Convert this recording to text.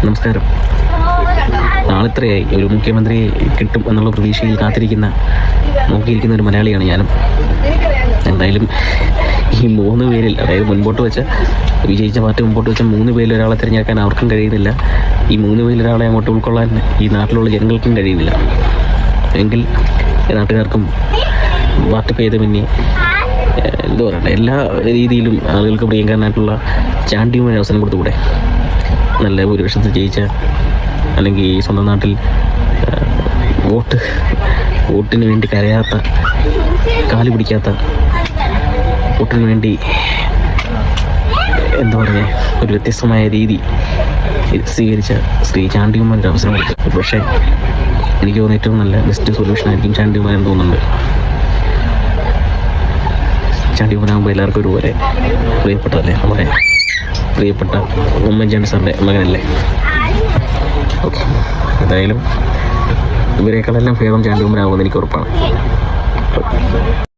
നമസ്കാരം. നാളിത്രയായി ഒരു മുഖ്യമന്ത്രിയെ കിട്ടും എന്നുള്ള പ്രതീക്ഷയിൽ നോക്കിയിരിക്കുന്ന ഒരു മലയാളിയാണ് ഞാനും. എന്തായാലും ഈ 3 പേരിൽ, അതായത് വിജയിച്ച പാർട്ടി മുമ്പോട്ട് വെച്ച 3 പേരിൽ ഒരാളെ തിരഞ്ഞെടുക്കാൻ അവർക്കും കഴിയുന്നില്ല. ഈ 3 പേരിൽ ഒരാളെ അങ്ങോട്ട് ഉൾക്കൊള്ളാൻ ഈ നാട്ടിലുള്ള ജനങ്ങൾക്കും കഴിയുന്നില്ല. എങ്കിൽ നാട്ടുകാർക്കും പാർട്ടി ഭേദമന്യേ എന്താ പറയണ്ടേ, എല്ലാ രീതിയിലും ആളുകൾക്ക് പ്രിയങ്കരനായിട്ടുള്ള ചാണ്ടിയുമായി അവസരം കൊടുത്തുകൂടെ? നല്ല ഭൂരിപക്ഷത്തിൽ ജയിച്ച, അല്ലെങ്കിൽ സ്വന്തം നാട്ടിൽ വോട്ടിന് വേണ്ടി കരയാത്ത, കാല് പിടിക്കാത്ത, വോട്ടിന് വേണ്ടി എന്താ പറയുക, ഒരു വ്യത്യസ്തമായ രീതി സ്വീകരിച്ച ശ്രീ ചാണ്ടിയുമ്മൻ്റെ അവസരം കൊടുത്തു. പക്ഷേ എനിക്ക് തോന്നുന്നു ഏറ്റവും നല്ല ബെസ്റ്റ് സൊല്യൂഷൻ ആയിരിക്കും ചാണ്ടിയുമ്മൻ എന്ന് തോന്നുന്നുണ്ട്. ചാണ്ടിയുമ്മനാകുമ്പോൾ എല്ലാവർക്കും ഒരുപോലെ പ്രിയപ്പെട്ടതല്ലേ, നമ്മുടെ പ്രിയപ്പെട്ട ഉമ്മൻചാണ്ടി സാറിൻ്റെ മകനല്ലേ. ഓക്കെ, എന്തായാലും ഇവരെക്കാളെല്ലാം ഭേദം ചാണ്ടിയുമ്മനാകുമെന്ന് എനിക്ക് ഉറപ്പാണ്.